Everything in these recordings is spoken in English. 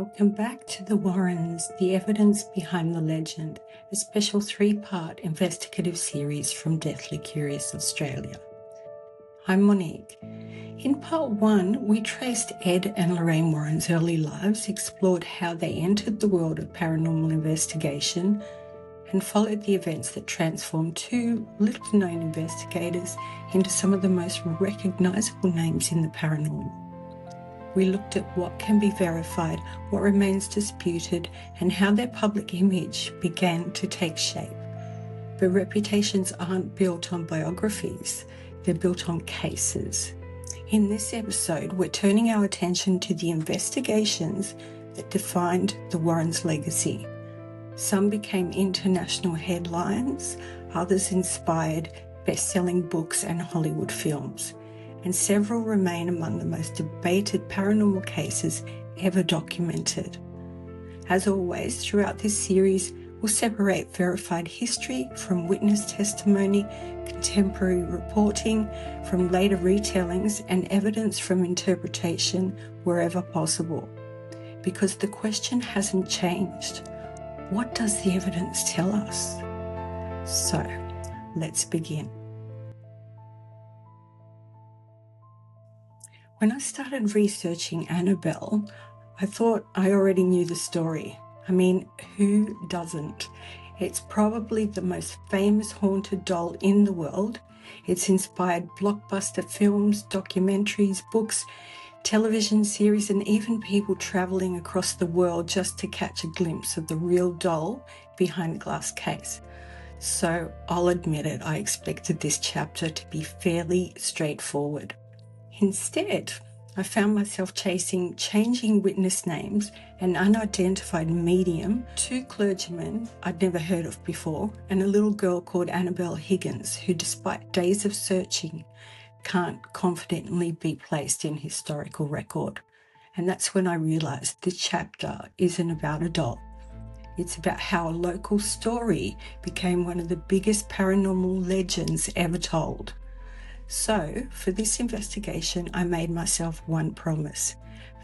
Welcome back to The Warrens, the evidence behind the legend, a special three-part investigative series from Deathly Curious Australia. I'm Monique. In part one, we traced Ed and Lorraine Warren's early lives, explored how they entered the world of paranormal investigation, and followed the events that transformed two little-known investigators into some of the most recognisable names in the paranormal. We looked at what can be verified, what remains disputed, and how their public image began to take shape. But reputations aren't built on biographies, they're built on cases. In this episode, we're turning our attention to the investigations that defined the Warrens' legacy. Some became international headlines, others inspired best-selling books and Hollywood films, and several remain among the most debated paranormal cases ever documented. As always, throughout this series, we'll separate verified history from witness testimony, contemporary reporting from later retellings, and evidence from interpretation wherever possible. Because the question hasn't changed. What does the evidence tell us? So, let's begin. When I started researching Annabelle, I thought I already knew the story. I mean, who doesn't? It's probably the most famous haunted doll in the world. It's inspired blockbuster films, documentaries, books, television series, and even people travelling across the world just to catch a glimpse of the real doll behind the glass case. So I'll admit it, I expected this chapter to be fairly straightforward. Instead, I found myself chasing changing witness names, an unidentified medium, two clergymen I'd never heard of before, and a little girl called Annabelle Higgins, who despite days of searching, can't confidently be placed in historical record. And that's when I realised this chapter isn't about a doll. It's about how a local story became one of the biggest paranormal legends ever told. So, for this investigation, I made myself one promise.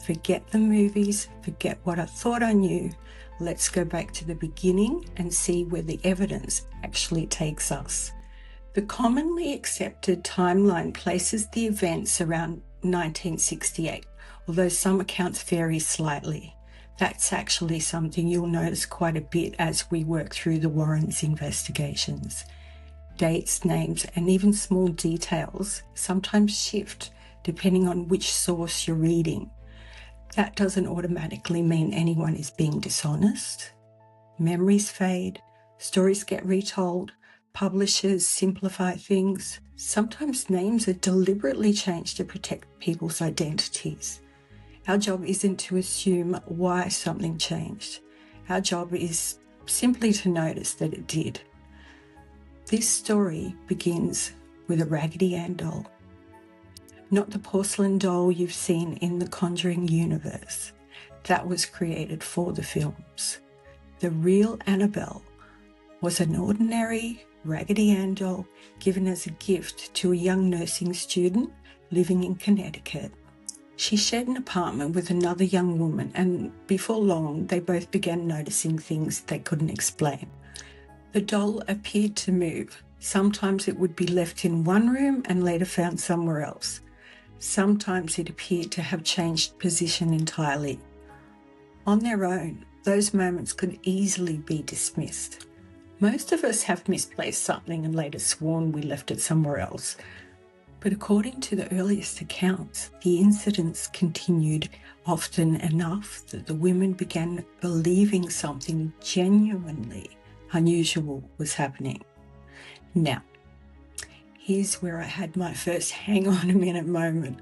Forget the movies, forget what I thought I knew. Let's go back to the beginning and see where the evidence actually takes us. The commonly accepted timeline places the events around 1968, although some accounts vary slightly. That's actually something you'll notice quite a bit as we work through the Warrens' investigations. Dates, names, and even small details sometimes shift depending on which source you're reading. That doesn't automatically mean anyone is being dishonest. Memories fade, stories get retold, publishers simplify things. Sometimes names are deliberately changed to protect people's identities. Our job isn't to assume why something changed. Our job is simply to notice that it did. This story begins with a Raggedy Ann doll. Not the porcelain doll you've seen in the Conjuring universe. That was created for the films. The real Annabelle was an ordinary Raggedy Ann doll given as a gift to a young nursing student living in Connecticut. She shared an apartment with another young woman, and before long they both began noticing things they couldn't explain. The doll appeared to move. Sometimes it would be left in one room and later found somewhere else. Sometimes it appeared to have changed position entirely. On their own, those moments could easily be dismissed. Most of us have misplaced something and later sworn we left it somewhere else. But according to the earliest accounts, the incidents continued often enough that the women began believing something genuinely unusual was happening. Now, here's where I had my first hang on a minute moment.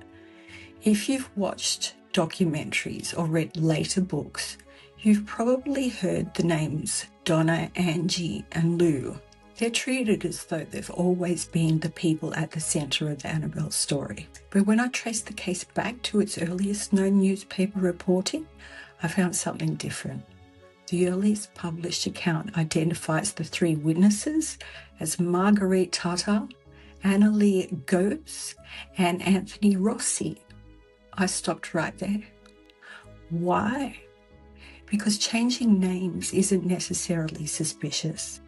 If you've watched documentaries or read later books, you've probably heard the names Donna, Angie, and Lou. They're treated as though they've always been the people at the centre of the Annabelle story. But when I traced the case back to its earliest known newspaper reporting, I found something different. The earliest published account identifies the three witnesses as Marguerite Tata, Annalie Goetz, and Anthony Rossi. I stopped right there. Why? because changing names isn't necessarily suspicious,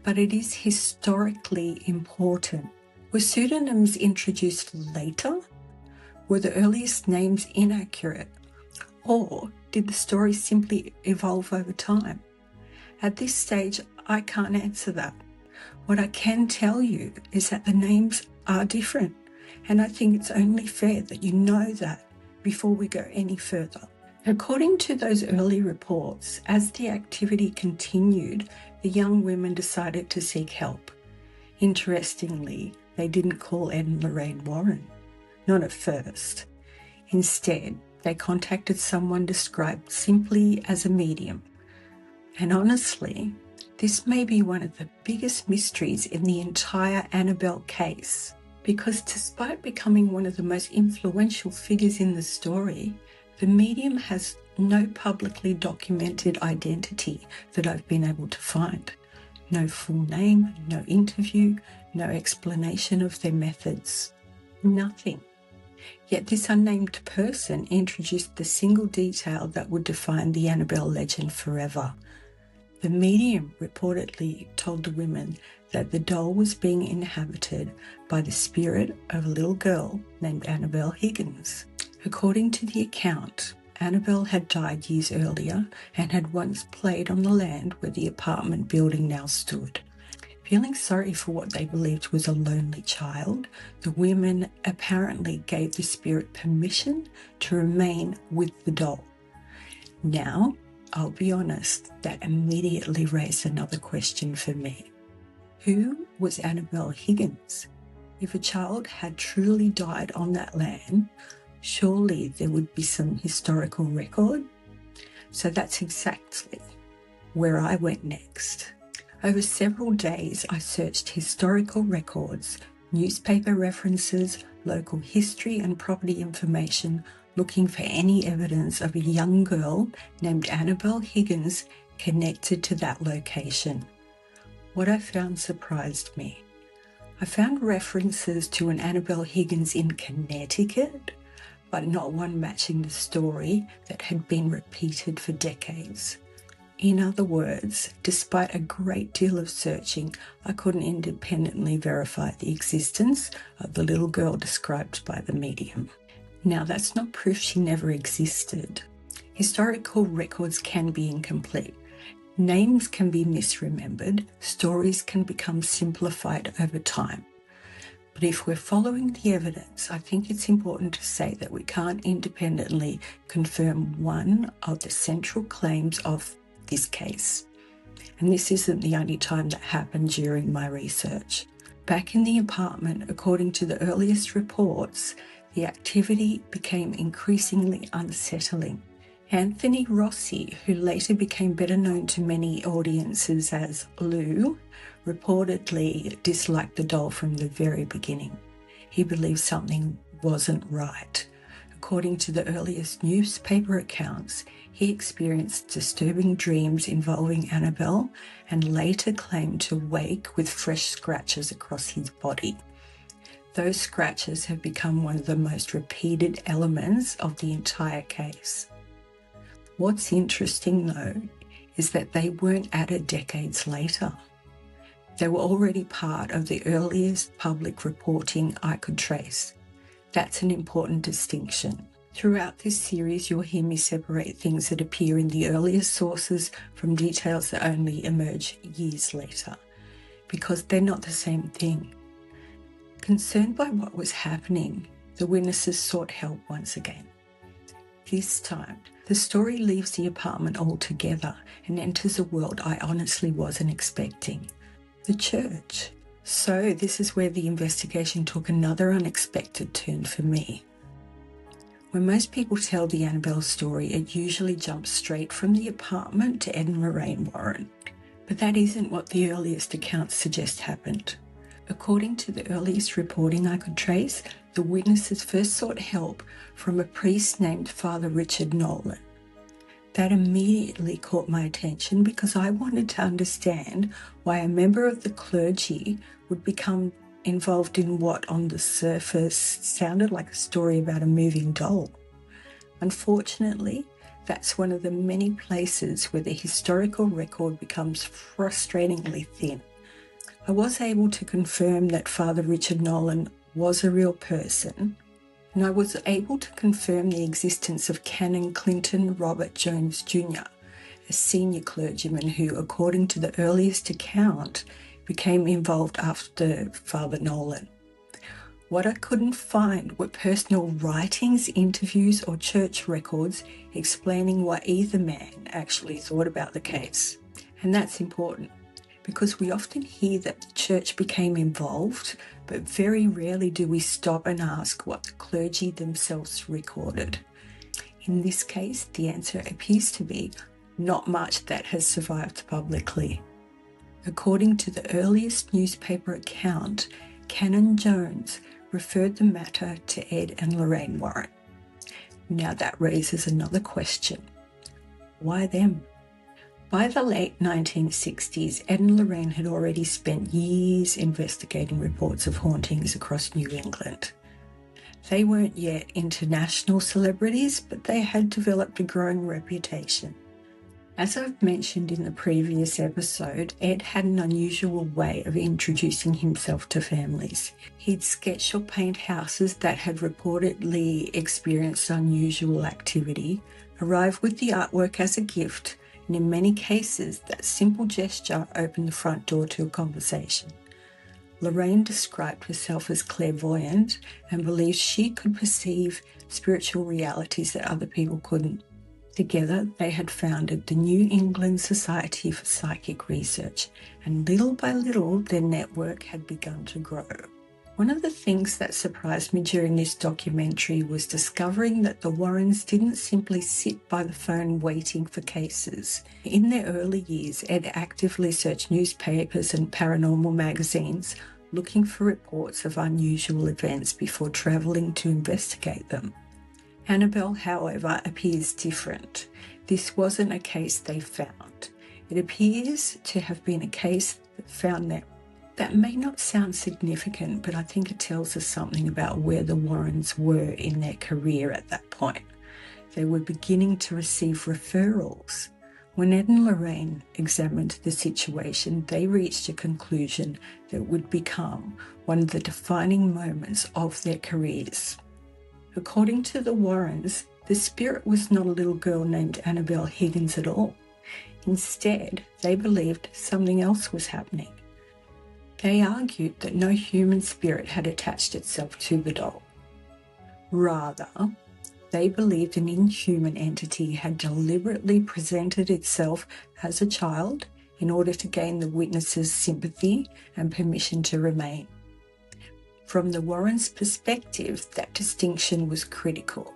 but it is historically important. Were pseudonyms introduced later? Were the earliest names inaccurate? Or did the story simply evolve over time? At this stage, I can't answer that. What I can tell you is that the names are different, and I think it's only fair that you know that before we go any further. According to those early reports, as the activity continued, the young women decided to seek help. Interestingly, they didn't call Ed and Lorraine Warren, not at first. Instead, they contacted someone described simply as a medium. And honestly, this may be one of the biggest mysteries in the entire Annabelle case, because despite becoming one of the most influential figures in the story, the medium has no publicly documented identity that I've been able to find. No full name, no interview, no explanation of their methods. Nothing. Yet this unnamed person introduced the single detail that would define the Annabelle legend forever. The medium reportedly told the women that the doll was being inhabited by the spirit of a little girl named Annabelle Higgins. According to the account, Annabelle had died years earlier and had once played on the land where the apartment building now stood. Feeling sorry for what they believed was a lonely child, the women apparently gave the spirit permission to remain with the doll. Now, I'll be honest, that immediately raised another question for me. Who was Annabelle Higgins? If a child had truly died on that land, surely there would be some historical record. So that's exactly where I went next. Over several days, I searched historical records, newspaper references, local history and property information, looking for any evidence of a young girl named Annabelle Higgins connected to that location. What I found surprised me. I found references to an Annabelle Higgins in Connecticut, but not one matching the story that had been repeated for decades. In other words, despite a great deal of searching, I couldn't independently verify the existence of the little girl described by the medium. Now, that's not proof she never existed. Historical records can be incomplete. Names can be misremembered. Stories can become simplified over time. But if we're following the evidence, I think it's important to say that we can't independently confirm one of the central claims of this case. And this isn't the only time that happened during my research. Back in the apartment, according to the earliest reports, the activity became increasingly unsettling. Anthony Rossi, who later became better known to many audiences as Lou, reportedly disliked the doll from the very beginning. He believed something wasn't right. According to the earliest newspaper accounts, he experienced disturbing dreams involving Annabelle and later claimed to wake with fresh scratches across his body. Those scratches have become one of the most repeated elements of the entire case. What's interesting, though, is that they weren't added decades later. They were already part of the earliest public reporting I could trace. That's an important distinction. Throughout this series, you'll hear me separate things that appear in the earliest sources from details that only emerge years later, because they're not the same thing. Concerned by what was happening, the witnesses sought help once again. This time, the story leaves the apartment altogether and enters a world I honestly wasn't expecting. The church. So this is where the investigation took another unexpected turn for me. When most people tell the Annabelle story, it usually jumps straight from the apartment to Ed and Lorraine Warren. But that isn't what the earliest accounts suggest happened. According to the earliest reporting I could trace, the witnesses first sought help from a priest named Father Richard Nolan. That immediately caught my attention because I wanted to understand why a member of the clergy would become involved in what on the surface sounded like a story about a moving doll. Unfortunately, That's one of the many places where the historical record becomes frustratingly thin. I was able to confirm that Father Richard Nolan was a real person, and I was able to confirm the existence of Canon Clinton Robert Jones Jr., a senior clergyman who, according to the earliest account, became involved after Father Nolan. What I couldn't find were personal writings, interviews, or church records explaining what either man actually thought about the case. And that's important, because we often hear that the church became involved, but very rarely do we stop and ask what the clergy themselves recorded. In this case, the answer appears to be not much that has survived publicly. According to the earliest newspaper account, Canon Jones referred the matter to Ed and Lorraine Warren. Now that raises another question. Why them? By the late 1960s, Ed and Lorraine had already spent years investigating reports of hauntings across New England. They weren't yet international celebrities, but they had developed a growing reputation. As I've mentioned in the previous episode, Ed had an unusual way of introducing himself to families. He'd sketch or paint houses that had reportedly experienced unusual activity, arrive with the artwork as a gift, and in many cases, that simple gesture opened the front door to a conversation. Lorraine described herself as clairvoyant and believed she could perceive spiritual realities that other people couldn't. Together, they had founded the New England Society for Psychic Research, and little by little, their network had begun to grow. One of the things that surprised me during this documentary was discovering that the Warrens didn't simply sit by the phone waiting for cases. In their early years, Ed actively searched newspapers and paranormal magazines, looking for reports of unusual events before travelling to investigate them. Annabelle, however, appears different. This wasn't a case they found. It appears to have been a case that found them. That may not sound significant, but I think it tells us something about where the Warrens were in their career at that point. They were beginning to receive referrals. When Ed and Lorraine examined the situation, they reached a conclusion that would become one of the defining moments of their careers. According to the Warrens, the spirit was not a little girl named Annabelle Higgins at all. Instead, they believed something else was happening. They argued that no human spirit had attached itself to the doll. Rather, they believed an inhuman entity had deliberately presented itself as a child in order to gain the witness's sympathy and permission to remain. From the Warrens' perspective, that distinction was critical.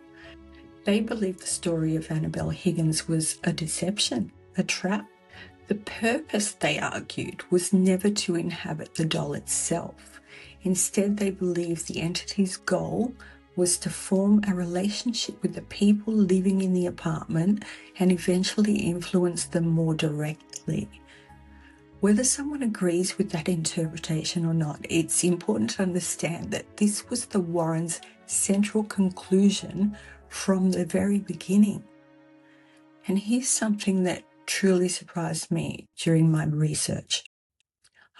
They believed the story of Annabelle Higgins was a deception, a trap. The purpose, they argued, was never to inhabit the doll itself. Instead, they believed the entity's goal was to form a relationship with the people living in the apartment and eventually influence them more directly. Whether someone agrees with that interpretation or not, it's important to understand that this was the Warrens' central conclusion from the very beginning. And here's something that truly surprised me during my research.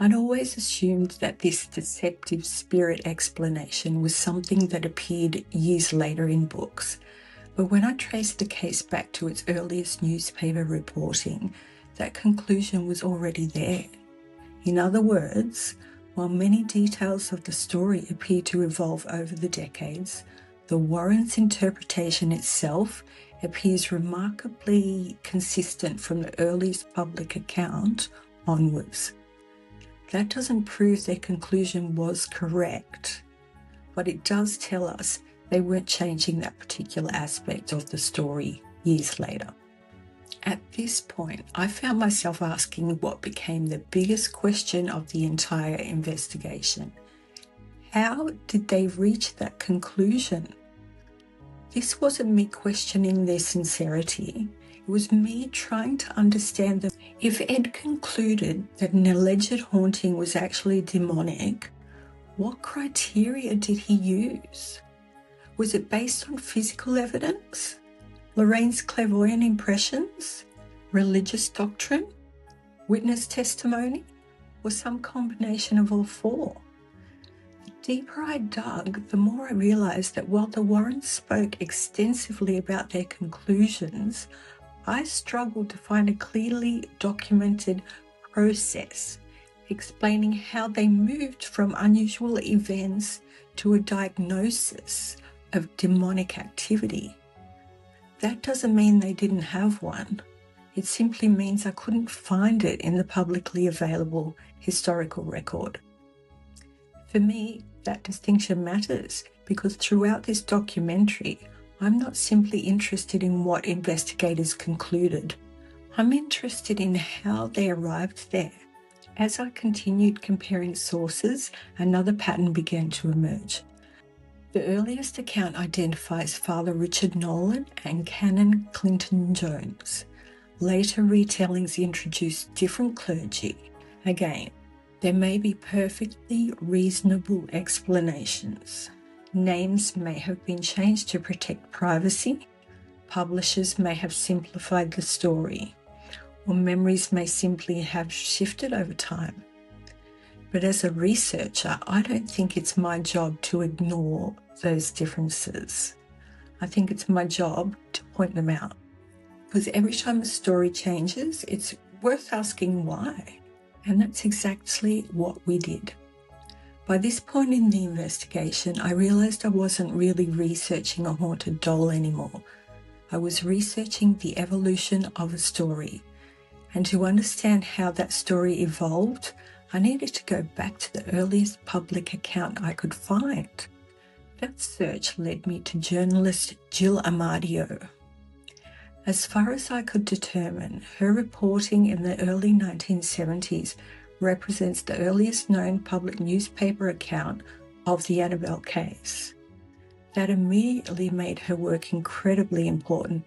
I'd always assumed that this deceptive spirit explanation was something that appeared years later in books, but when I traced the case back to its earliest newspaper reporting, that conclusion was already there. In other words, while many details of the story appear to evolve over the decades, the Warrens' interpretation itself appears remarkably consistent from the earliest public account onwards. That doesn't prove their conclusion was correct, but it does tell us they weren't changing that particular aspect of the story years later. At this point, I found myself asking what became the biggest question of the entire investigation. How did they reach that conclusion? This wasn't me questioning their sincerity. It was me trying to understand that if Ed concluded that an alleged haunting was actually demonic, what criteria did he use? Was it based on physical evidence? Lorraine's clairvoyant impressions, religious doctrine, witness testimony, or some combination of all four? The deeper I dug, the more I realized that while the Warrens spoke extensively about their conclusions, I struggled to find a clearly documented process explaining how they moved from unusual events to a diagnosis of demonic activity. That doesn't mean they didn't have one. It simply means I couldn't find it in the publicly available historical record. For me, that distinction matters because throughout this documentary, I'm not simply interested in what investigators concluded. I'm interested in how they arrived there. As I continued comparing sources, another pattern began to emerge. The earliest account identifies Father Richard Nolan and Canon Clinton Jones. Later retellings introduce different clergy. Again, there may be perfectly reasonable explanations. Names may have been changed to protect privacy. Publishers may have simplified the story, or memories may simply have shifted over time. But as a researcher, I don't think it's my job to ignore those differences. I think it's my job to point them out. Because every time a story changes, it's worth asking why. And that's exactly what we did. By this point in the investigation, I realized I wasn't really researching a haunted doll anymore. I was researching the evolution of a story. And to understand how that story evolved, I needed to go back to the earliest public account I could find. That search led me to journalist Jill Amadio. As far as I could determine, her reporting in the early 1970s represents the earliest known public newspaper account of the Annabelle case. That immediately made her work incredibly important,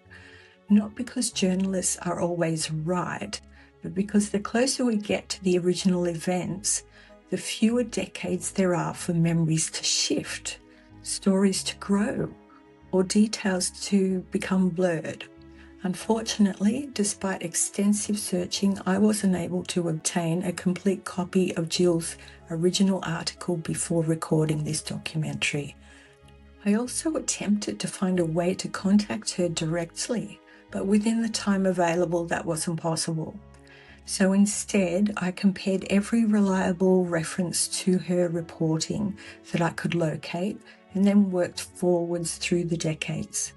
not because journalists are always right, but because the closer we get to the original events, the fewer decades there are for memories to shift, stories to grow, or details to become blurred. Unfortunately, despite extensive searching, I wasn't able to obtain a complete copy of Jill's original article before recording this documentary. I also attempted to find a way to contact her directly, but within the time available, that wasn't possible. So instead, I compared every reliable reference to her reporting that I could locate and then worked forwards through the decades.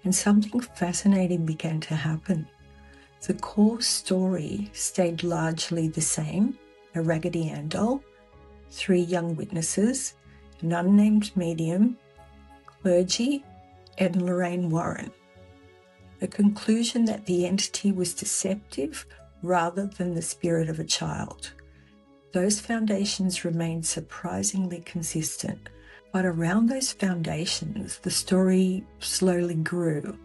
And something fascinating began to happen. The core story stayed largely the same: a Raggedy Ann doll, 3 young witnesses, an unnamed medium, clergy, Ed and Lorraine Warren. The conclusion that the entity was deceptive rather than the spirit of a child. Those foundations remained surprisingly consistent. But around those foundations, the story slowly grew.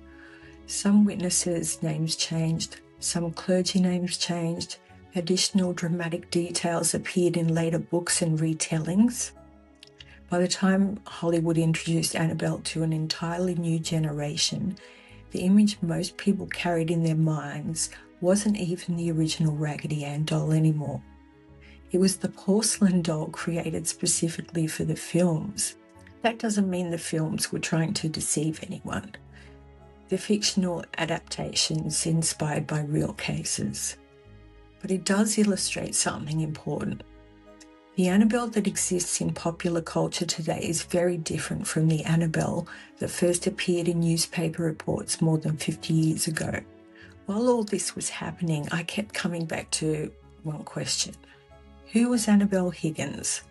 Some witnesses' names changed, some clergy names changed, additional dramatic details appeared in later books and retellings. By the time Hollywood introduced Annabelle to an entirely new generation, the image most people carried in their minds wasn't even the original Raggedy Ann doll anymore. It was the porcelain doll created specifically for the films. That doesn't mean the films were trying to deceive anyone. They're fictional adaptations inspired by real cases. But it does illustrate something important. The Annabelle that exists in popular culture today is very different from the Annabelle that first appeared in newspaper reports more than 50 years ago. While all this was happening, I kept coming back to one question. Who was Annabelle Higgins?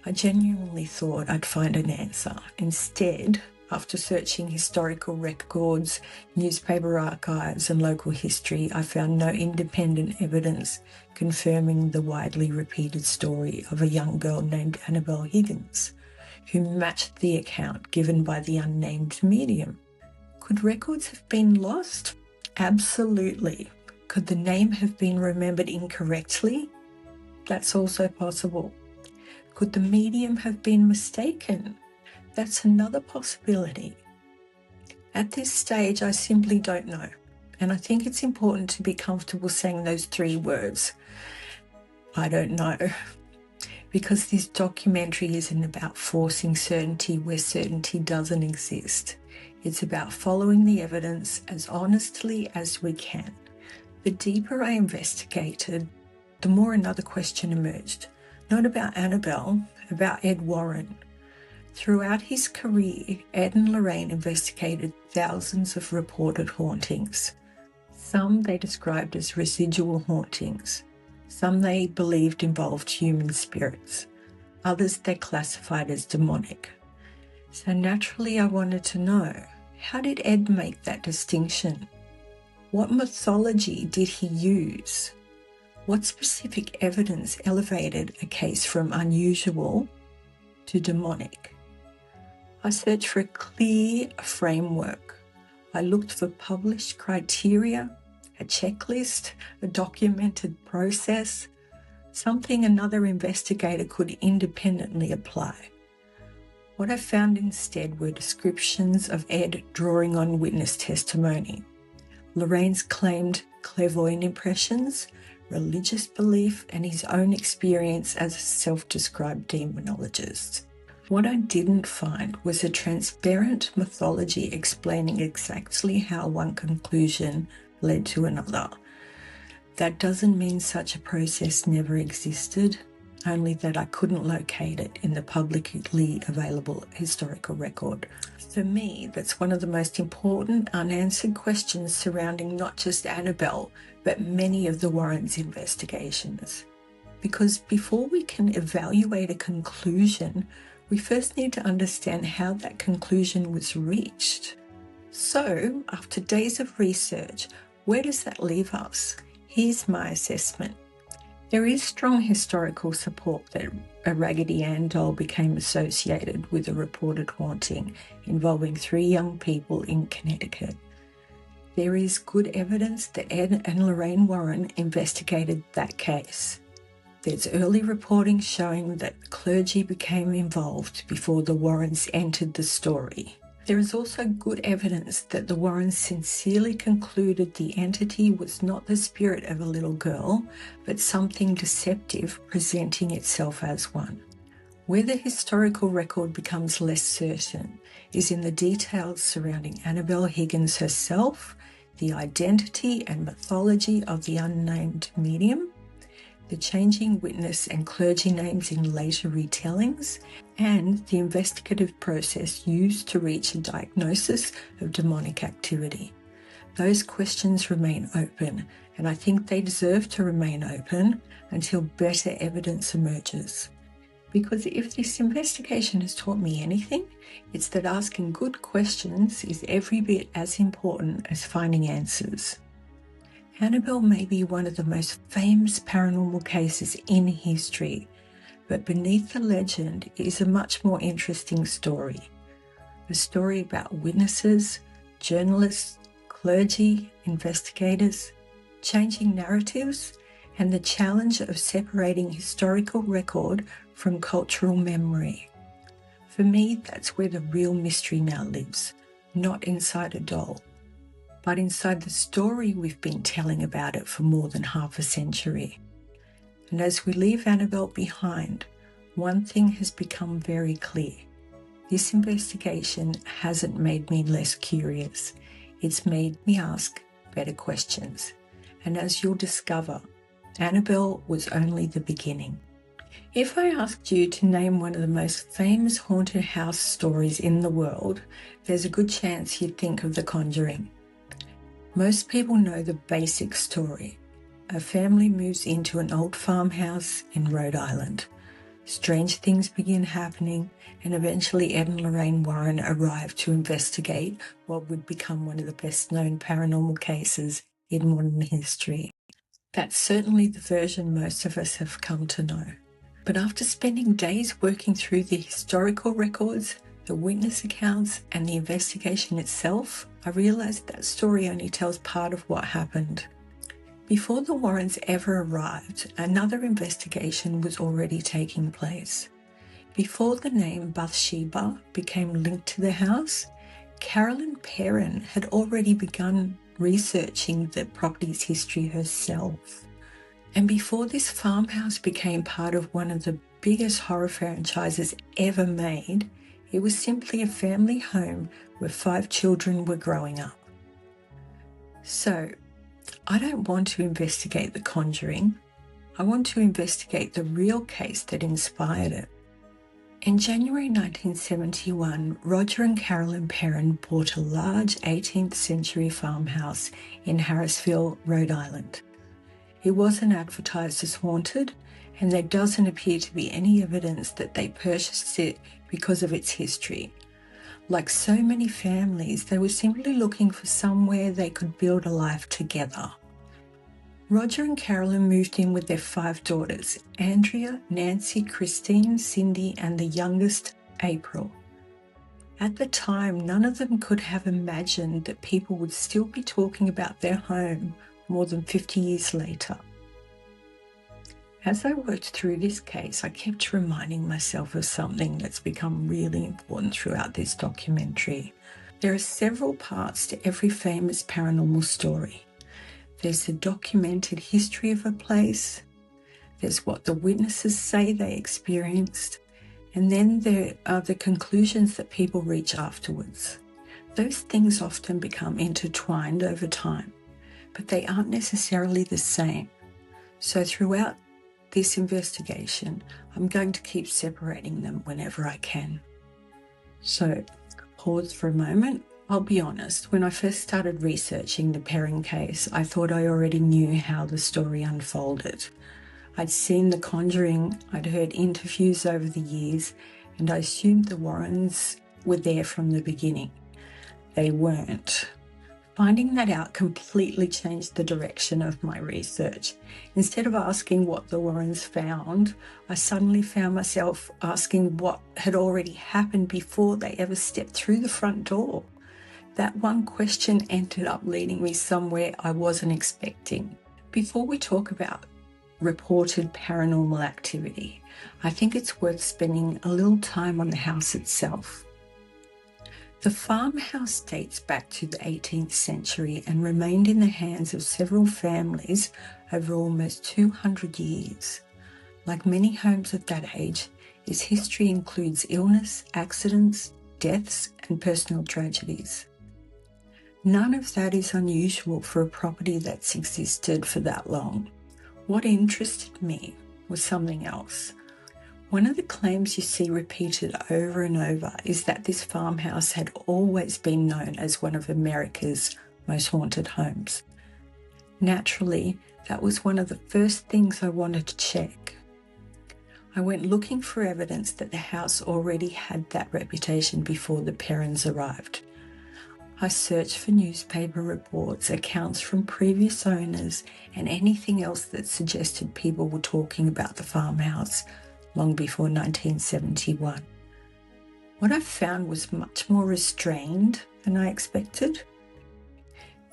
I genuinely thought I'd find an answer. Instead, after searching historical records, newspaper archives, and local history, I found no independent evidence confirming the widely repeated story of a young girl named Annabelle Higgins, who matched the account given by the unnamed medium. Could records have been lost? Absolutely. Could the name have been remembered incorrectly? That's also possible. Could the medium have been mistaken? That's another possibility. At this stage, I simply don't know. And I think it's important to be comfortable saying those 3 words. I don't know. Because this documentary isn't about forcing certainty where certainty doesn't exist. It's about following the evidence as honestly as we can. The deeper I investigated, the more another question emerged. Not about Annabelle, about Ed Warren. Throughout his career, Ed and Lorraine investigated thousands of reported hauntings. Some they described as residual hauntings. Some they believed involved human spirits. Others they classified as demonic. So naturally I wanted to know, how did Ed make that distinction? What mythology did he use? What specific evidence elevated a case from unusual to demonic? I searched for a clear framework. I looked for published criteria, a checklist, a documented process, something another investigator could independently apply. What I found instead were descriptions of Ed drawing on witness testimony, Lorraine's claimed clairvoyant impressions, religious belief, and his own experience as a self-described demonologist. What I didn't find was a transparent mythology explaining exactly how one conclusion led to another. That doesn't mean such a process never existed, only that I couldn't locate it in the publicly available historical record. For me, that's one of the most important unanswered questions surrounding not just Annabelle, but many of the Warrens' investigations. Because before we can evaluate a conclusion, we first need to understand how that conclusion was reached. So, after days of research, where does that leave us? Here's my assessment. There is strong historical support that a Raggedy Ann doll became associated with a reported haunting involving 3 young people in Connecticut. There is good evidence that Ed and Lorraine Warren investigated that case. There's early reporting showing that the clergy became involved before the Warrens entered the story. There is also good evidence that the Warrens sincerely concluded the entity was not the spirit of a little girl, but something deceptive presenting itself as one. Where the historical record becomes less certain is in the details surrounding Annabelle Higgins herself, the identity and mythology of the unnamed medium, the changing witness and clergy names in later retellings, and the investigative process used to reach a diagnosis of demonic activity. Those questions remain open, and I think they deserve to remain open until better evidence emerges. Because if this investigation has taught me anything, it's that asking good questions is every bit as important as finding answers. Annabelle may be one of the most famous paranormal cases in history, but beneath the legend is a much more interesting story. A story about witnesses, journalists, clergy, investigators, changing narratives, and the challenge of separating historical record from cultural memory. For me, that's where the real mystery now lives, not inside a doll, but inside the story we've been telling about it for more than half a century. And as we leave Annabelle behind, one thing has become very clear. This investigation hasn't made me less curious. It's made me ask better questions. And as you'll discover, Annabelle was only the beginning. If I asked you to name one of the most famous haunted house stories in the world, there's a good chance you'd think of The Conjuring. Most people know the basic story. A family moves into an old farmhouse in Rhode Island. Strange things begin happening, and eventually Ed and Lorraine Warren arrive to investigate what would become one of the best-known paranormal cases in modern history. That's certainly the version most of us have come to know. But after spending days working through the historical records, the witness accounts, and the investigation itself, I realized that story only tells part of what happened. Before the Warrens ever arrived, another investigation was already taking place. Before the name Bathsheba became linked to the house, Carolyn Perron had already begun researching the property's history herself. And before this farmhouse became part of one of the biggest horror franchises ever made, it was simply a family home where 5 children were growing up. So, I don't want to investigate The Conjuring. I want to investigate the real case that inspired it. In January 1971, Roger and Carolyn Perron bought a large 18th century farmhouse in Harrisville, Rhode Island. It wasn't advertised as haunted, and there doesn't appear to be any evidence that they purchased it because of its history. Like so many families, they were simply looking for somewhere they could build a life together. Roger and Carolyn moved in with their 5 daughters, Andrea, Nancy, Christine, Cindy, and the youngest, April. At the time, none of them could have imagined that people would still be talking about their home more than 50 years later. As I worked through this case, I kept reminding myself of something that's become really important throughout this documentary. There are several parts to every famous paranormal story. There's the documented history of a place, there's what the witnesses say they experienced, and then there are the conclusions that people reach afterwards. Those things often become intertwined over time, but they aren't necessarily the same. So throughout this investigation, I'm going to keep separating them whenever I can. So, pause for a moment. I'll be honest, when I first started researching the Perron case, I thought I already knew how the story unfolded. I'd seen The Conjuring, I'd heard interviews over the years, and I assumed the Warrens were there from the beginning. They weren't. Finding that out completely changed the direction of my research. Instead of asking what the Warrens found, I suddenly found myself asking what had already happened before they ever stepped through the front door. That one question ended up leading me somewhere I wasn't expecting. Before we talk about reported paranormal activity, I think it's worth spending a little time on the house itself. The farmhouse dates back to the 18th century and remained in the hands of several families over almost 200 years. Like many homes of that age, its history includes illness, accidents, deaths, and personal tragedies. None of that is unusual for a property that's existed for that long. What interested me was something else. One of the claims you see repeated over and over is that this farmhouse had always been known as one of America's most haunted homes. Naturally, that was one of the first things I wanted to check. I went looking for evidence that the house already had that reputation before the Perrons arrived. I searched for newspaper reports, accounts from previous owners, and anything else that suggested people were talking about the farmhouse long before 1971. What I found was much more restrained than I expected.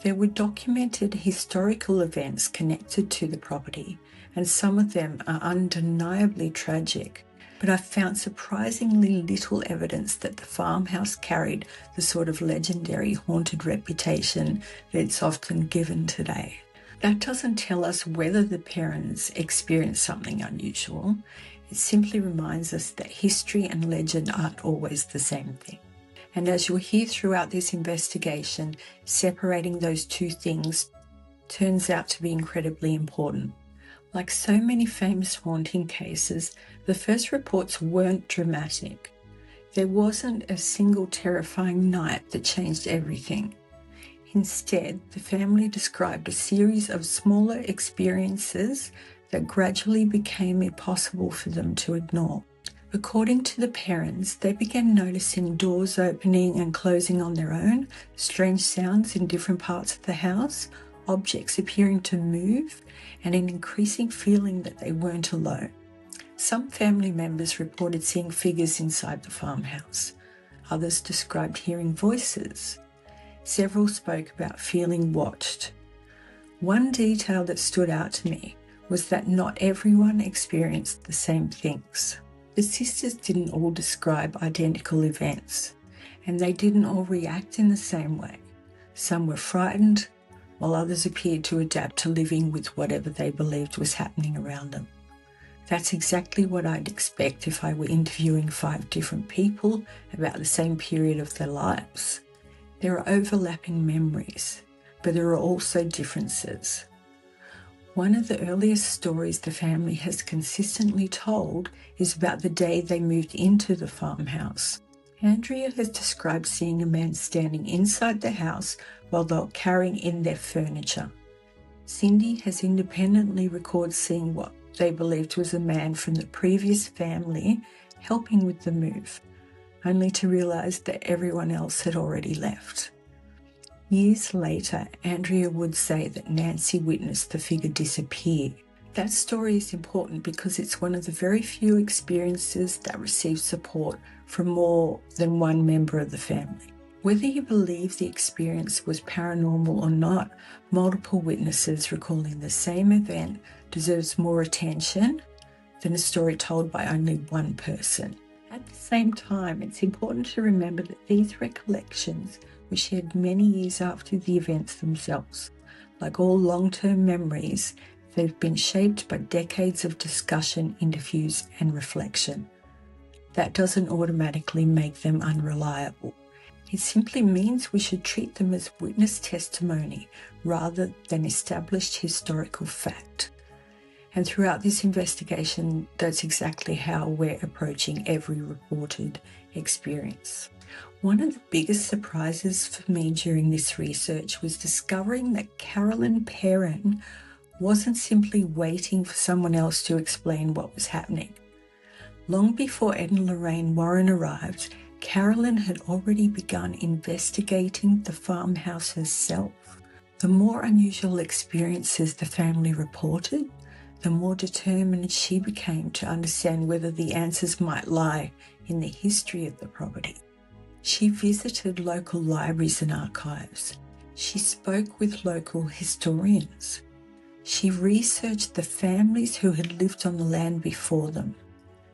There were documented historical events connected to the property, and some of them are undeniably tragic, but I found surprisingly little evidence that the farmhouse carried the sort of legendary haunted reputation that it's often given today. That doesn't tell us whether the Perrons experienced something unusual. It simply reminds us that history and legend aren't always the same thing. And as you'll hear throughout this investigation, separating those two things turns out to be incredibly important. Like so many famous haunting cases, the first reports weren't dramatic. There wasn't a single terrifying night that changed everything. Instead, the family described a series of smaller experiences that gradually became impossible for them to ignore. According to the Perrons, they began noticing doors opening and closing on their own, strange sounds in different parts of the house, objects appearing to move, and an increasing feeling that they weren't alone. Some family members reported seeing figures inside the farmhouse. Others described hearing voices. Several spoke about feeling watched. One detail that stood out to me was that not everyone experienced the same things. The sisters didn't all describe identical events. and they didn't all react in the same way. Some were frightened, while others appeared to adapt to living with whatever they believed was happening around them. That's exactly what I'd expect if I were interviewing 5 different people about the same period of their lives. There are overlapping memories, but there are also differences. One of the earliest stories the family has consistently told is about the day they moved into the farmhouse. Andrea has described seeing a man standing inside the house while they were carrying in their furniture. Cindy has independently recorded seeing what they believed was a man from the previous family helping with the move, only to realize that everyone else had already left. Years later, Andrea would say that Nancy witnessed the figure disappear. That story is important because it's one of the very few experiences that receive support from more than one member of the family. Whether you believe the experience was paranormal or not, multiple witnesses recalling the same event deserves more attention than a story told by only one person. At the same time, it's important to remember that these recollections were shared many years after the events themselves. Like all long-term memories, they've been shaped by decades of discussion, interviews, and reflection. That doesn't automatically make them unreliable. It simply means we should treat them as witness testimony rather than established historical fact. And throughout this investigation, that's exactly how we're approaching every reported experience. One of the biggest surprises for me during this research was discovering that Carolyn Perron wasn't simply waiting for someone else to explain what was happening. Long before Ed and Lorraine Warren arrived, Carolyn had already begun investigating the farmhouse herself. The more unusual experiences the family reported, the more determined she became to understand whether the answers might lie in the history of the property. She visited local libraries and archives. She spoke with local historians. She researched the families who had lived on the land before them.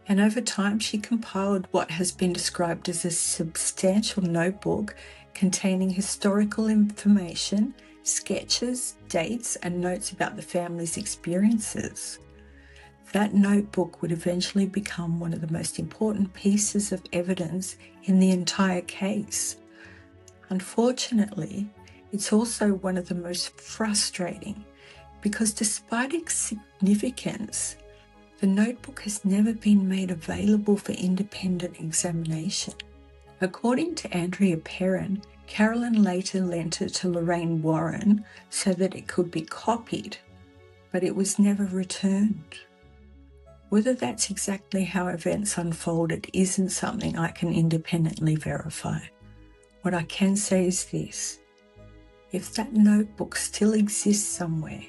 And over time, she compiled what has been described as a substantial notebook containing historical information, sketches, dates, and notes about the family's experiences. That notebook would eventually become one of the most important pieces of evidence in the entire case. Unfortunately, it's also one of the most frustrating because despite its significance, the notebook has never been made available for independent examination. According to Andrea Perron, Carolyn later lent it to Lorraine Warren so that it could be copied, but it was never returned. Whether that's exactly how events unfolded isn't something I can independently verify. What I can say is this: if that notebook still exists somewhere,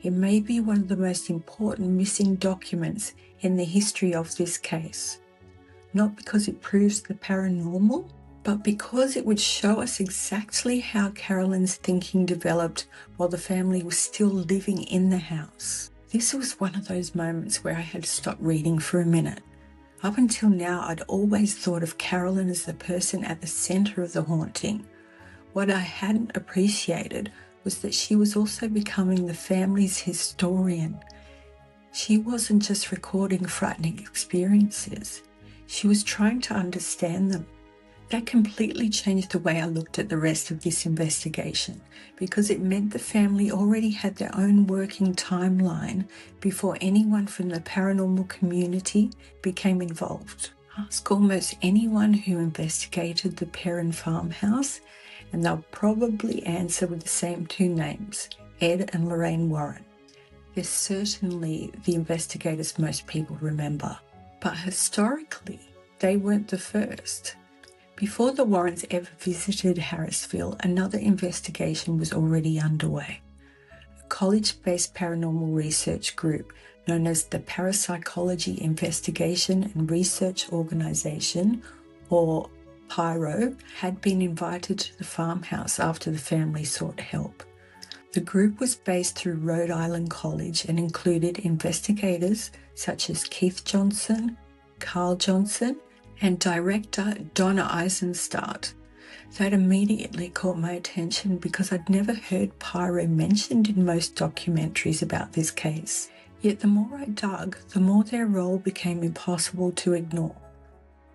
it may be one of the most important missing documents in the history of this case. Not because it proves the paranormal, but because it would show us exactly how Carolyn's thinking developed while the family was still living in the house. This was one of those moments where I had to stop reading for a minute. Up until now, I'd always thought of Carolyn as the person at the center of the haunting. What I hadn't appreciated was that she was also becoming the family's historian. She wasn't just recording frightening experiences. She was trying to understand them. That completely changed the way I looked at the rest of this investigation because it meant the family already had their own working timeline before anyone from the paranormal community became involved. Ask almost anyone who investigated the Perron farmhouse and they'll probably answer with the same 2 names, Ed and Lorraine Warren. They're certainly the investigators most people remember. But historically, they weren't the first. Before the Warrens ever visited Harrisville, another investigation was already underway. A college-based paranormal research group known as the Parapsychology Investigation and Research Organization, or PIRO, had been invited to the farmhouse after the family sought help. The group was based through Rhode Island College and included investigators such as Keith Johnson, Carl Johnson, and director Donna Eisenstadt. That immediately caught my attention because I'd never heard Perron mentioned in most documentaries about this case. Yet the more I dug, the more their role became impossible to ignore.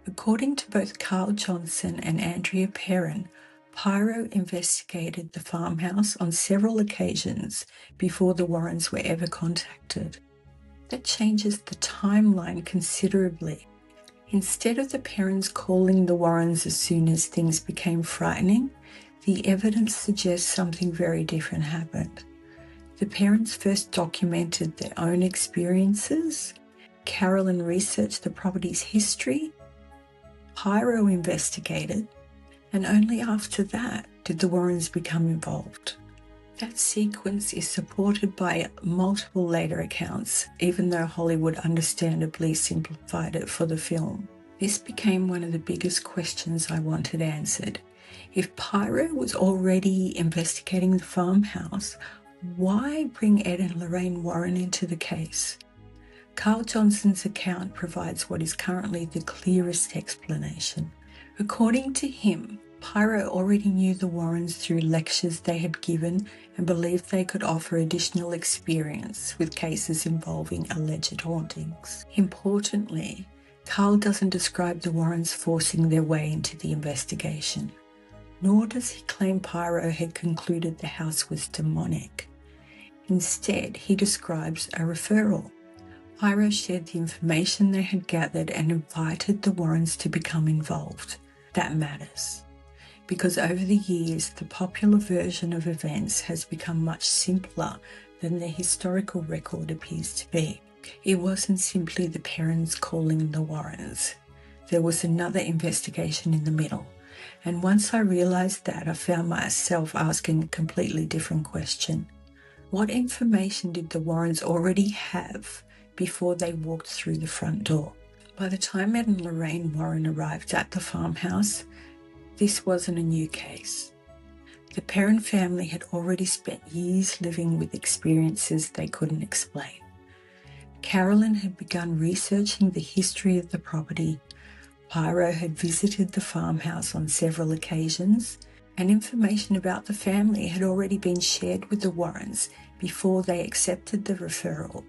According to both Carl Johnson and Andrea Perron, Perron investigated the farmhouse on several occasions before the Warrens were ever contacted. That changes the timeline considerably. Instead of the Perrons calling the Warrens as soon as things became frightening, the evidence suggests something very different happened. The Perrons first documented their own experiences. Carolyn researched the property's history. Perron investigated, and only after that did the Warrens become involved. That sequence is supported by multiple later accounts, even though Hollywood understandably simplified it for the film. This became one of the biggest questions I wanted answered. If Perron was already investigating the farmhouse, why bring Ed and Lorraine Warren into the case? Carl Johnson's account provides what is currently the clearest explanation. According to him, Perron already knew the Warrens through lectures they had given and believed they could offer additional experience with cases involving alleged hauntings. Importantly, Carl doesn't describe the Warrens forcing their way into the investigation, nor does he claim Perron had concluded the house was demonic. Instead, he describes a referral. Perron shared the information they had gathered and invited the Warrens to become involved. That matters, because over the years, the popular version of events has become much simpler than the historical record appears to be. It wasn't simply the Perrons calling the Warrens. There was another investigation in the middle, and once I realized that, I found myself asking a completely different question. What information did the Warrens already have before they walked through the front door? By the time Ed and Lorraine Warren arrived at the farmhouse, this wasn't a new case. The Perron family had already spent years living with experiences they couldn't explain. Carolyn had begun researching the history of the property. Perron had visited the farmhouse on several occasions, and information about the family had already been shared with the Warrens before they accepted the referral.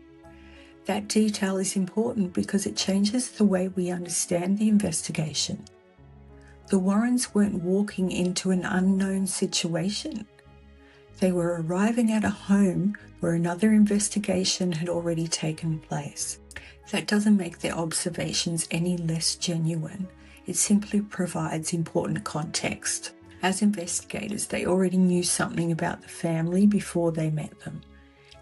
That detail is important because it changes the way we understand the investigation. The Warrens weren't walking into an unknown situation. They were arriving at a home where another investigation had already taken place. That doesn't make their observations any less genuine. It simply provides important context. As investigators, they already knew something about the family before they met them.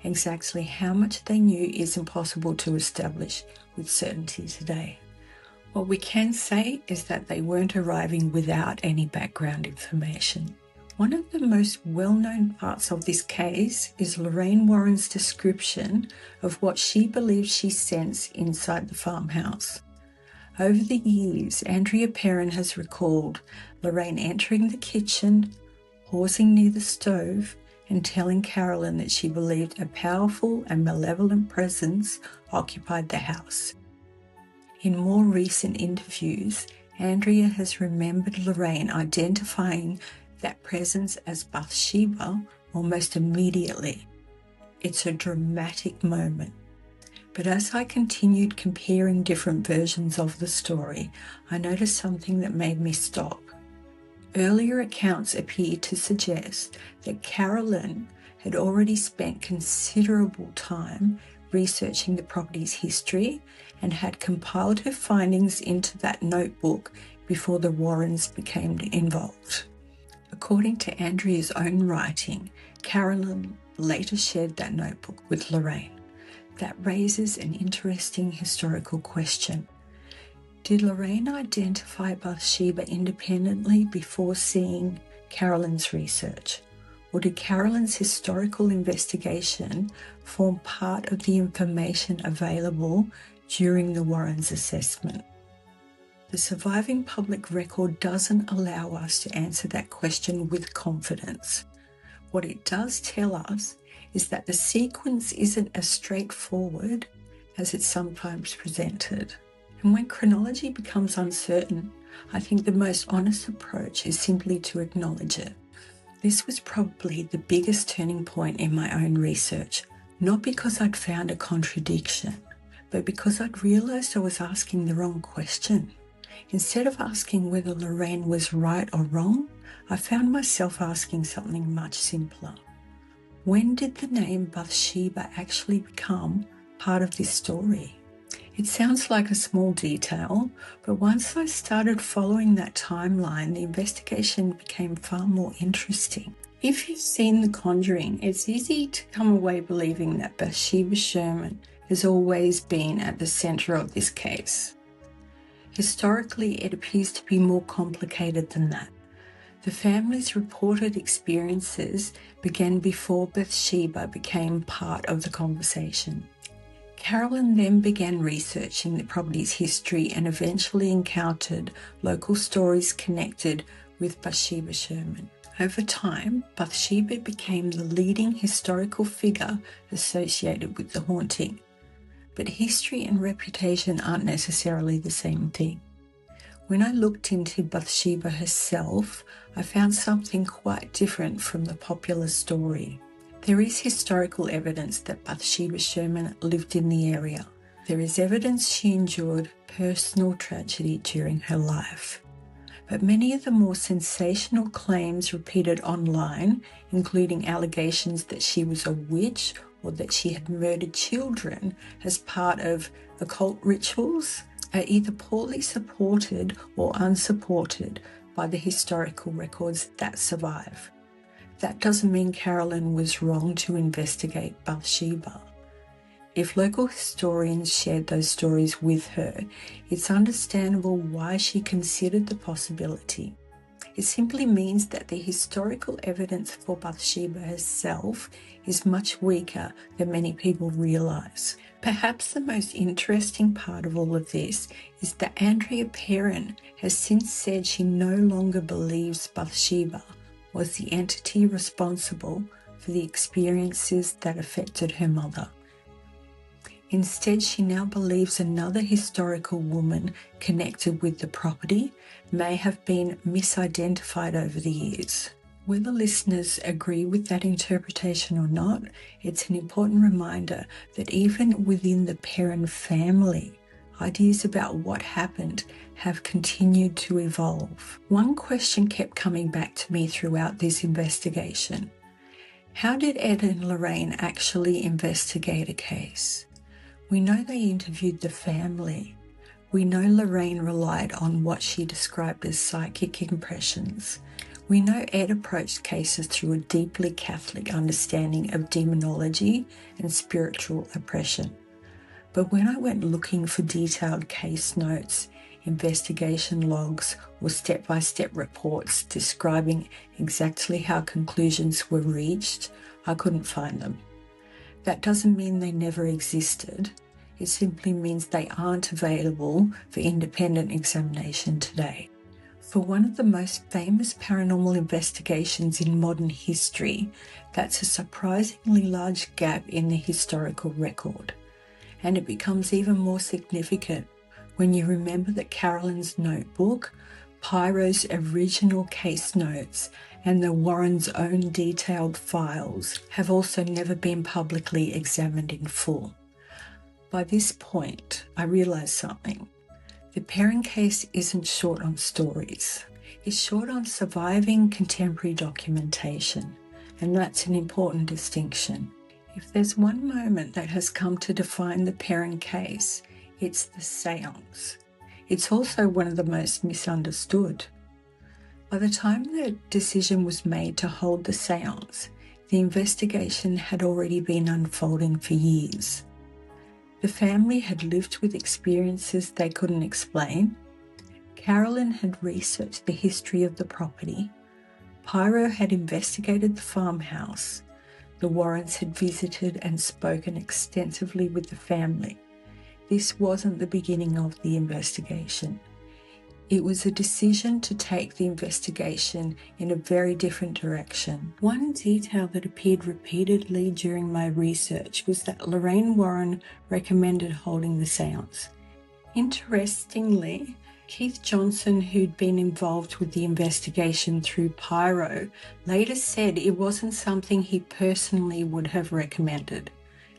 Exactly how much they knew is impossible to establish with certainty today. What we can say is that they weren't arriving without any background information. One of the most well-known parts of this case is Lorraine Warren's description of what she believes she sensed inside the farmhouse. Over the years, Andrea Perron has recalled Lorraine entering the kitchen, pausing near the stove, and telling Carolyn that she believed a powerful and malevolent presence occupied the house. In more recent interviews, Andrea has remembered Lorraine identifying that presence as Bathsheba almost immediately. It's a dramatic moment. But as I continued comparing different versions of the story, I noticed something that made me stop. Earlier accounts appear to suggest that Carolyn had already spent considerable time researching the property's history and had compiled her findings into that notebook before the Warrens became involved. According to Andrea's own writing, Carolyn later shared that notebook with Lorraine. That raises an interesting historical question. Did Lorraine identify Bathsheba independently before seeing Carolyn's research? Or did Carolyn's historical investigation form part of the information available during the Warrens' assessment? The surviving public record doesn't allow us to answer that question with confidence. What it does tell us is that the sequence isn't as straightforward as it's sometimes presented. And when chronology becomes uncertain, I think the most honest approach is simply to acknowledge it. This was probably the biggest turning point in my own research, not because I'd found a contradiction, but because I'd realised I was asking the wrong question. Instead of asking whether Lorraine was right or wrong, I found myself asking something much simpler. When did the name Bathsheba actually become part of this story? It sounds like a small detail, but once I started following that timeline, the investigation became far more interesting. If you've seen The Conjuring, it's easy to come away believing that Bathsheba Sherman has always been at the centre of this case. Historically, it appears to be more complicated than that. The family's reported experiences began before Bathsheba became part of the conversation. Carolyn then began researching the property's history and eventually encountered local stories connected with Bathsheba Sherman. Over time, Bathsheba became the leading historical figure associated with the haunting. But history and reputation aren't necessarily the same thing. When I looked into Bathsheba herself, I found something quite different from the popular story. There is historical evidence that Bathsheba Sherman lived in the area. There is evidence she endured personal tragedy during her life. But many of the more sensational claims repeated online, including allegations that she was a witch or that she had murdered children as part of occult rituals, are either poorly supported or unsupported by the historical records that survive. That doesn't mean Carolyn was wrong to investigate Bathsheba. If local historians shared those stories with her, it's understandable why she considered the possibility. It simply means that the historical evidence for Bathsheba herself is much weaker than many people realise. Perhaps the most interesting part of all of this is that Andrea Perron has since said she no longer believes Bathsheba was the entity responsible for the experiences that affected her mother. Instead, she now believes another historical woman connected with the property may have been misidentified over the years. Whether listeners agree with that interpretation or not, it's an important reminder that even within the Perron family, ideas about what happened have continued to evolve. One question kept coming back to me throughout this investigation. How did Ed and Lorraine actually investigate a case? We know they interviewed the family. We know Lorraine relied on what she described as psychic impressions. We know Ed approached cases through a deeply Catholic understanding of demonology and spiritual oppression. But when I went looking for detailed case notes, investigation logs, or step-by-step reports describing exactly how conclusions were reached, I couldn't find them. That doesn't mean they never existed. It simply means they aren't available for independent examination today. For one of the most famous paranormal investigations in modern history, that's a surprisingly large gap in the historical record. And it becomes even more significant when you remember that Carolyn's notebook, Pyro's original case notes, and the Warrens' own detailed files have also never been publicly examined in full. By this point, I realised something. The Perron case isn't short on stories. It's short on surviving contemporary documentation, and that's an important distinction. If there's one moment that has come to define the Perron case, it's the séance. It's also one of the most misunderstood. By the time the decision was made to hold the séance, the investigation had already been unfolding for years. The family had lived with experiences they couldn't explain. Carolyn had researched the history of the property. Pyro had investigated the farmhouse. The Warrens had visited and spoken extensively with the family. This wasn't the beginning of the investigation. It was a decision to take the investigation in a very different direction. One detail that appeared repeatedly during my research was that Lorraine Warren recommended holding the séance. Interestingly, Keith Johnson, who'd been involved with the investigation through Perron, later said it wasn't something he personally would have recommended.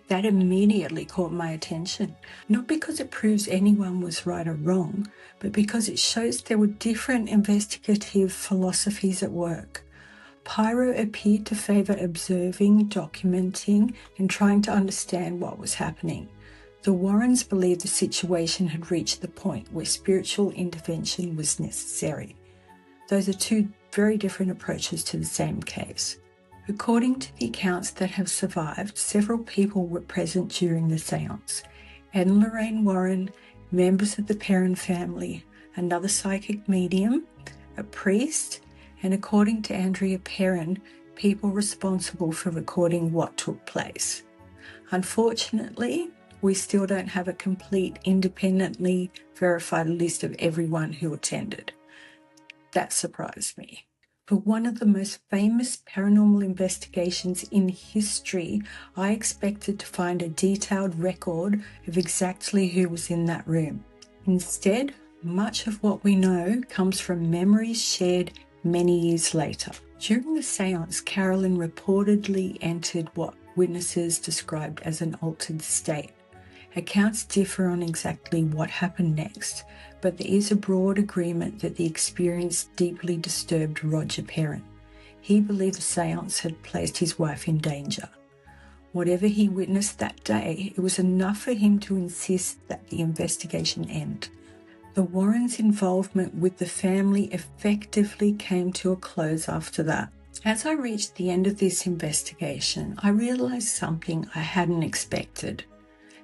That immediately caught my attention, not because it proves anyone was right or wrong, but because it shows there were different investigative philosophies at work. Perron appeared to favour observing, documenting, and trying to understand what was happening. The Warrens believed the situation had reached the point where spiritual intervention was necessary. Those are two very different approaches to the same case. According to the accounts that have survived, several people were present during the séance. Ed and Lorraine Warren, members of the Perron family, another psychic medium, a priest, and according to Andrea Perron, people responsible for recording what took place. Unfortunately, we still don't have a complete, independently verified list of everyone who attended. That surprised me. For one of the most famous paranormal investigations in history, I expected to find a detailed record of exactly who was in that room. Instead, much of what we know comes from memories shared many years later. During the séance, Carolyn reportedly entered what witnesses described as an altered state. Accounts differ on exactly what happened next, but there is a broad agreement that the experience deeply disturbed Roger Perron. He believed the séance had placed his wife in danger. Whatever he witnessed that day, it was enough for him to insist that the investigation end. The Warrens' involvement with the family effectively came to a close after that. As I reached the end of this investigation, I realised something I hadn't expected.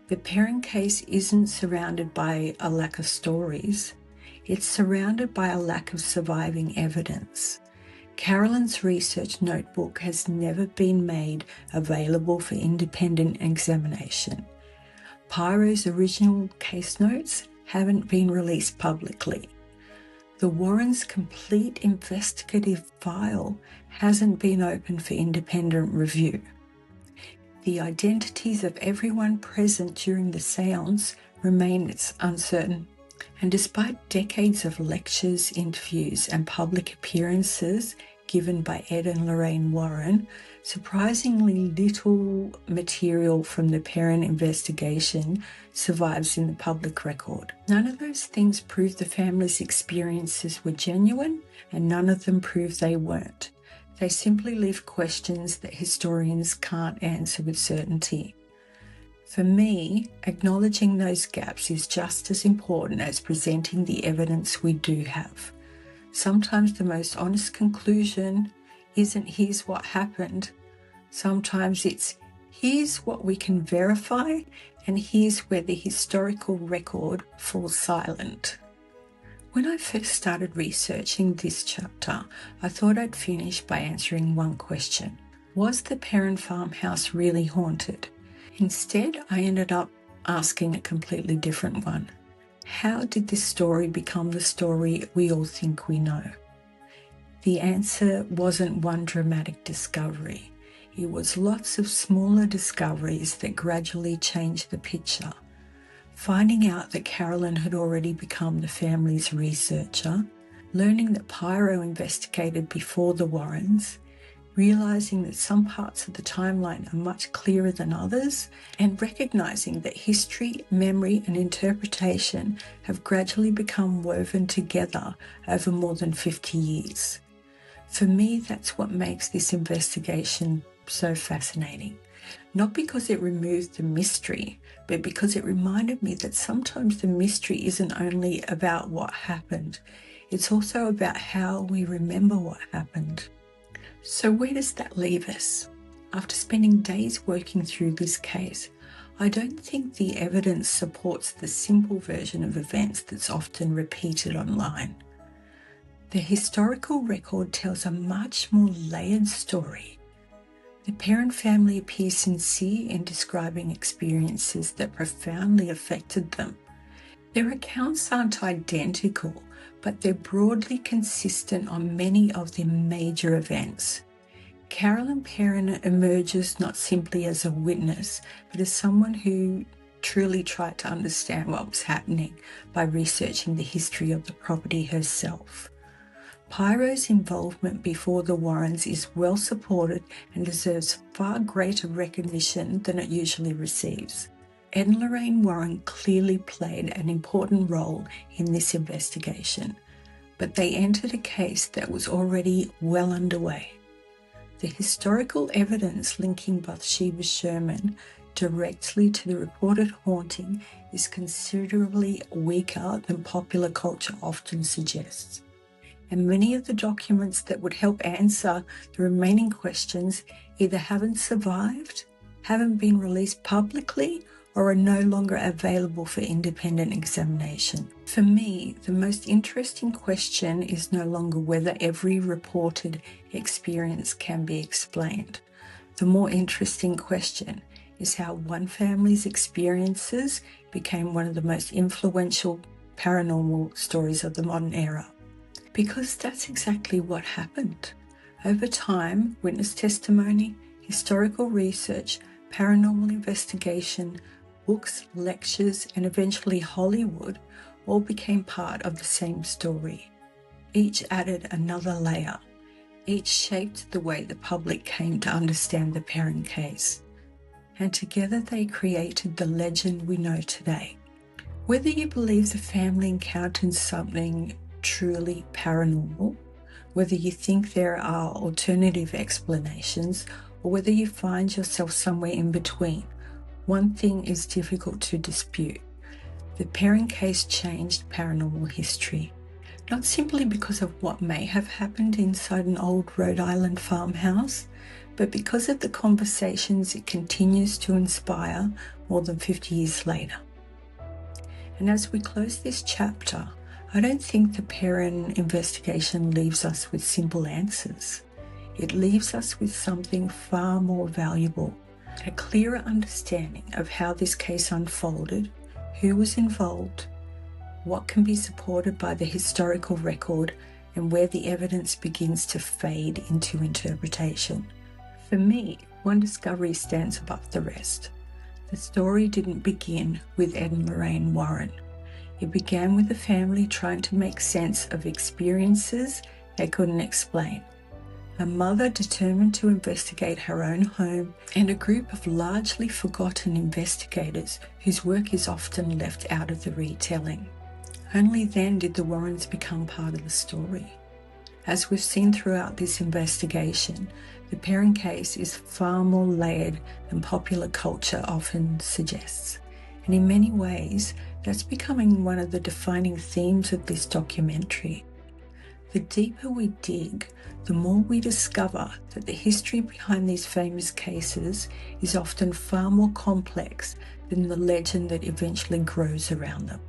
The Perron case isn't surrounded by a lack of stories. It's surrounded by a lack of surviving evidence. Carolyn's research notebook has never been made available for independent examination. Perron's original case notes haven't been released publicly. The Warrens' complete investigative file hasn't been open for independent review. The identities of everyone present during the séance remains uncertain, and despite decades of lectures, interviews, and public appearances given by Ed and Lorraine Warren, surprisingly little material from the Perron investigation survives in the public record. None of those things prove the family's experiences were genuine, and none of them prove they weren't. They simply leave questions that historians can't answer with certainty. For me, acknowledging those gaps is just as important as presenting the evidence we do have. Sometimes the most honest conclusion isn't here's what happened. Sometimes it's here's what we can verify, and here's where the historical record falls silent. When I first started researching this chapter, I thought I'd finish by answering one question. Was the Perron farmhouse really haunted? Instead, I ended up asking a completely different one. How did this story become the story we all think we know? The answer wasn't one dramatic discovery. It was lots of smaller discoveries that gradually changed the picture. Finding out that Carolyn had already become the family's researcher, learning that Perron investigated before the Warrens, realising that some parts of the timeline are much clearer than others, and recognising that history, memory and interpretation have gradually become woven together over more than 50 years. For me, that's what makes this investigation so fascinating. Not because it removed the mystery, but because it reminded me that sometimes the mystery isn't only about what happened, it's also about how we remember what happened. So where does that leave us? After spending days working through this case, I don't think the evidence supports the simple version of events that's often repeated online. The historical record tells a much more layered story. The Perron family appears sincere in describing experiences that profoundly affected them. Their accounts aren't identical, but they're broadly consistent on many of the major events. Carolyn Perron emerges not simply as a witness, but as someone who truly tried to understand what was happening by researching the history of the property herself. Perron's involvement before the Warrens is well supported and deserves far greater recognition than it usually receives. Ed and Lorraine Warren clearly played an important role in this investigation, but they entered a case that was already well underway. The historical evidence linking Bathsheba Sherman directly to the reported haunting is considerably weaker than popular culture often suggests. And many of the documents that would help answer the remaining questions either haven't survived, haven't been released publicly, or are no longer available for independent examination. For me, the most interesting question is no longer whether every reported experience can be explained. The more interesting question is how one family's experiences became one of the most influential paranormal stories of the modern era. Because that's exactly what happened. Over time, witness testimony, historical research, paranormal investigation, books, lectures, and eventually Hollywood all became part of the same story. Each added another layer. Each shaped the way the public came to understand the Perron case. And together they created the legend we know today. Whether you believe the family encountered something truly paranormal, whether you think there are alternative explanations, or whether you find yourself somewhere in between, one thing is difficult to dispute. The Perron case changed paranormal history, not simply because of what may have happened inside an old Rhode Island farmhouse, but because of the conversations it continues to inspire more than 50 years later. And as we close this chapter, I don't think the Perron investigation leaves us with simple answers. It leaves us with something far more valuable, a clearer understanding of how this case unfolded, who was involved, what can be supported by the historical record, and where the evidence begins to fade into interpretation. For me, one discovery stands above the rest. The story didn't begin with Ed and Lorraine Warren. It began with the family trying to make sense of experiences they couldn't explain. A mother determined to investigate her own home, and a group of largely forgotten investigators whose work is often left out of the retelling. Only then did the Warrens become part of the story. As we've seen throughout this investigation, the Perron case is far more layered than popular culture often suggests. And in many ways, that's becoming one of the defining themes of this documentary. The deeper we dig, the more we discover that the history behind these famous cases is often far more complex than the legend that eventually grows around them.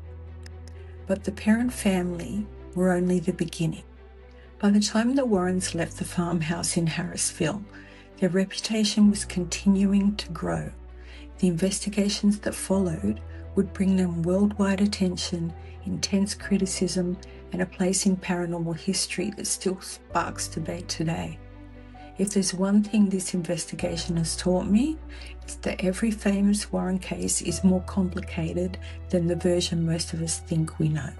But the Perron family were only the beginning. By the time the Warrens left the farmhouse in Harrisville, their reputation was continuing to grow. The investigations that followed would bring them worldwide attention, intense criticism, and a place in paranormal history that still sparks debate today. If there's one thing this investigation has taught me, it's that every famous Warren case is more complicated than the version most of us think we know.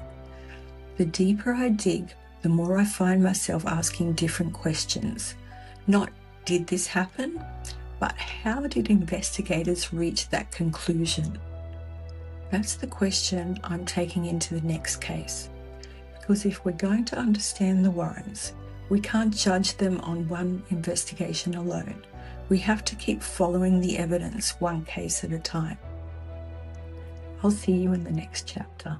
The deeper I dig, the more I find myself asking different questions. Not, did this happen? But how did investigators reach that conclusion? That's the question I'm taking into the next case. Because if we're going to understand the Warrens, we can't judge them on one investigation alone. We have to keep following the evidence one case at a time. I'll see you in the next chapter.